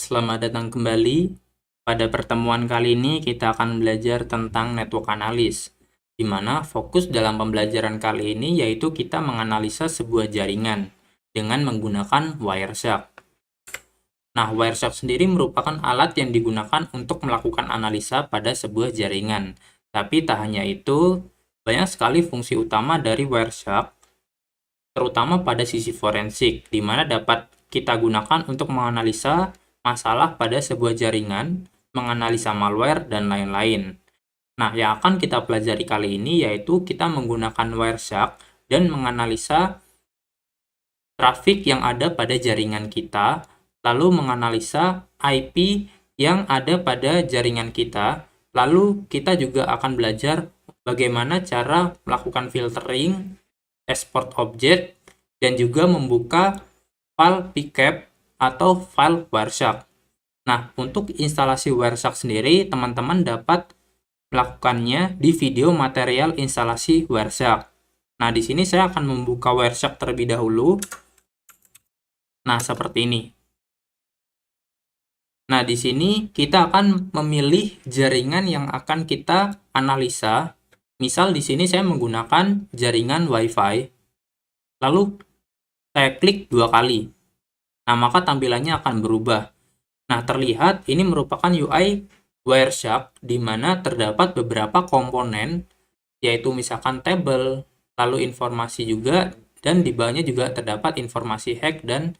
Selamat datang kembali. Pada pertemuan kali ini kita akan belajar tentang network analysis, di mana fokus dalam pembelajaran kali ini yaitu kita menganalisa sebuah jaringan dengan menggunakan Wireshark. Nah, Wireshark sendiri merupakan alat yang digunakan untuk melakukan analisa pada sebuah jaringan. Tapi tak hanya itu, banyak sekali fungsi utama dari Wireshark, terutama pada sisi forensik, di mana dapat kita gunakan untuk menganalisa masalah pada sebuah jaringan, menganalisa malware, dan lain-lain. Nah, yang akan kita pelajari kali ini yaitu kita menggunakan Wireshark dan menganalisa trafik yang ada pada jaringan kita, lalu menganalisa IP yang ada pada jaringan kita, lalu kita juga akan belajar bagaimana cara melakukan filtering, export object, dan juga membuka file PCAP atau file Wireshark. Nah, untuk instalasi Wireshark sendiri, teman-teman dapat melakukannya di video material instalasi Wireshark. Nah, di sini saya akan membuka Wireshark terlebih dahulu. Nah, seperti ini. Nah, di sini kita akan memilih jaringan yang akan kita analisa. Misal di sini saya menggunakan jaringan Wi-Fi. Lalu saya klik 2 kali. Nah, maka tampilannya akan berubah. Nah, terlihat ini merupakan UI Wireshark di mana terdapat beberapa komponen, yaitu misalkan tabel, lalu informasi juga, dan di bawahnya juga terdapat informasi hack dan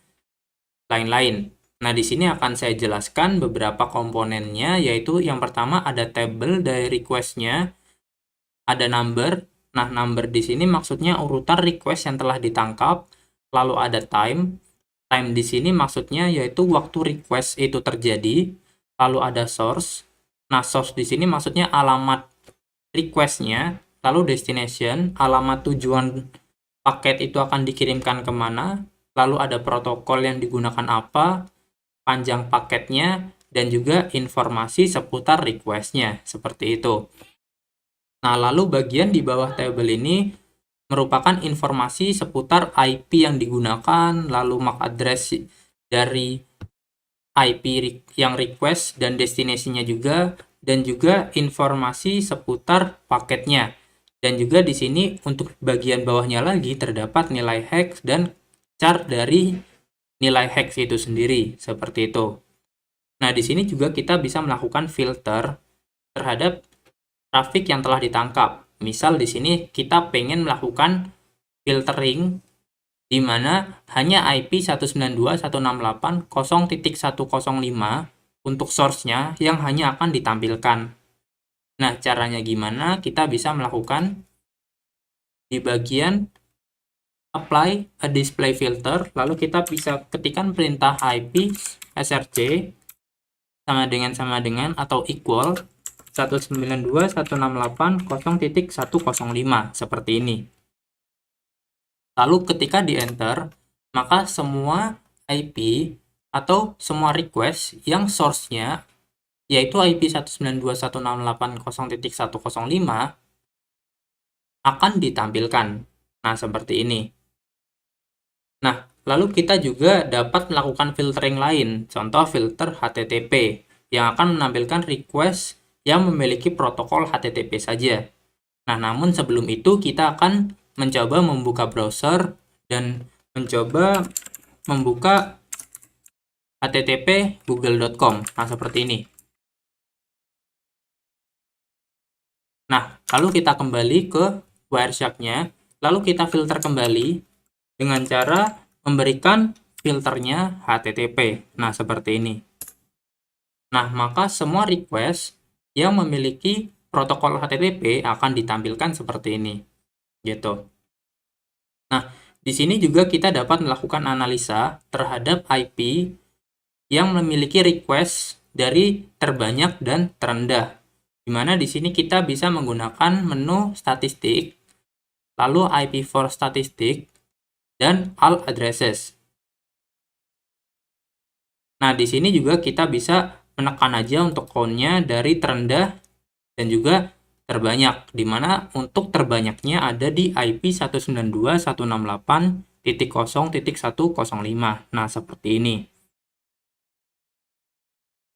lain-lain. Nah, di sini akan saya jelaskan beberapa komponennya, yaitu yang pertama ada tabel dari request-nya, ada number. Nah, number di sini maksudnya urutan request yang telah ditangkap, lalu ada time. Time di sini maksudnya yaitu waktu request itu terjadi, lalu ada source. Nah, source di sini maksudnya alamat request-nya, lalu destination, alamat tujuan paket itu akan dikirimkan kemana, lalu ada protokol yang digunakan apa, panjang paketnya, dan juga informasi seputar request-nya, seperti itu. Nah, lalu bagian di bawah tabel ini merupakan informasi seputar IP yang digunakan, lalu MAC address dari IP yang request dan destinasinya juga, dan juga informasi seputar paketnya. Dan juga di sini untuk bagian bawahnya lagi terdapat nilai hex dan chart dari nilai hex itu sendiri, seperti itu. Nah, di sini juga kita bisa melakukan filter terhadap trafik yang telah ditangkap. Misal di sini kita pengen melakukan filtering di mana hanya IP 192.168.0.105 untuk source-nya yang hanya akan ditampilkan. Nah, caranya gimana? Kita bisa melakukan di bagian apply a display filter, lalu kita bisa ketikkan perintah IP src sama dengan atau equal 192.168.0.105 seperti ini. Lalu ketika di enter, maka semua IP atau semua request yang source-nya yaitu IP 192.168.0.105 akan ditampilkan. Nah, seperti ini. Nah, lalu kita juga dapat melakukan filtering lain, contoh filter HTTP yang akan menampilkan request yang memiliki protokol HTTP saja. Nah, namun sebelum itu kita akan mencoba membuka browser dan mencoba membuka http google.com. Nah, seperti ini. Nah, lalu kita kembali ke Wireshark-nya, lalu kita filter kembali dengan cara memberikan filternya HTTP. Nah, seperti ini. Nah, maka semua request yang memiliki protokol HTTP akan ditampilkan seperti ini. Gitu. Nah, di sini juga kita dapat melakukan analisa terhadap IP yang memiliki request dari terbanyak dan terendah. Di mana di sini kita bisa menggunakan menu statistik, lalu IP4 statistik, dan all addresses. Nah, di sini juga kita bisa menekan aja untuk count-nya dari terendah dan juga terbanyak, di mana untuk terbanyaknya ada di IP 192.168.0.105. Nah, seperti ini.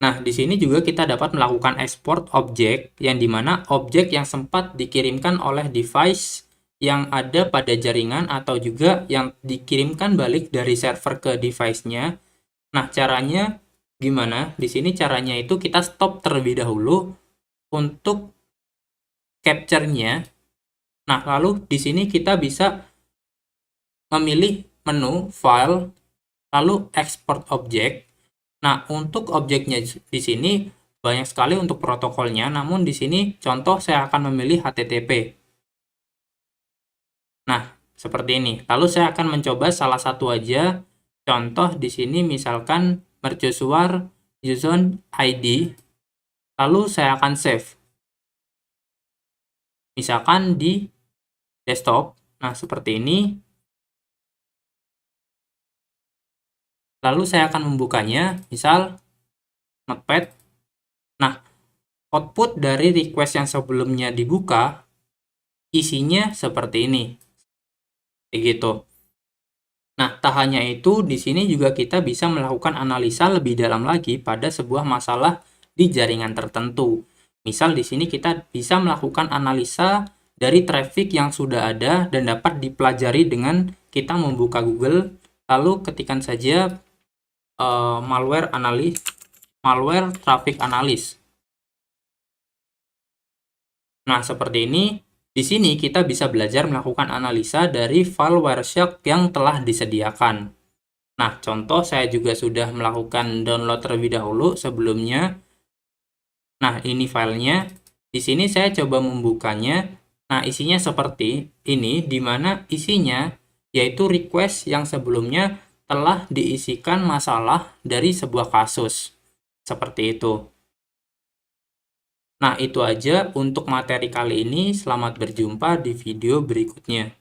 Nah, di sini juga kita dapat melakukan export objek, yang dimana objek yang sempat dikirimkan oleh device yang ada pada jaringan atau juga yang dikirimkan balik dari server ke device-nya. Nah, caranya gimana? Di sini caranya itu kita stop terlebih dahulu untuk capture-nya. Nah, lalu di sini kita bisa memilih menu file, lalu export objek. Nah, untuk objeknya di sini banyak sekali untuk protokolnya, namun di sini contoh saya akan memilih HTTP. Nah, seperti ini. Lalu saya akan mencoba salah satu aja. Contoh di sini misalkan mercusuar JSON ID, lalu saya akan save. Misalkan di desktop. Nah, seperti ini. Lalu saya akan membukanya, misal Notepad. Nah, output dari request yang sebelumnya dibuka, isinya seperti ini. Kayak gitu. Nah, tak hanya itu, di sini juga kita bisa melakukan analisa lebih dalam lagi pada sebuah masalah di jaringan tertentu. Misal di sini kita bisa melakukan analisa dari traffic yang sudah ada dan dapat dipelajari dengan kita membuka Google, lalu ketikkan saja malware traffic analysis. Nah, seperti ini. Di sini kita bisa belajar melakukan analisa dari file Wireshark yang telah disediakan. Nah, contoh saya juga sudah melakukan download terlebih dahulu sebelumnya. Nah, ini filenya. Di sini saya coba membukanya. Nah, isinya seperti ini, di mana isinya yaitu request yang sebelumnya telah diisikan masalah dari sebuah kasus. Seperti itu. Nah, itu aja untuk materi kali ini. Selamat berjumpa di video berikutnya.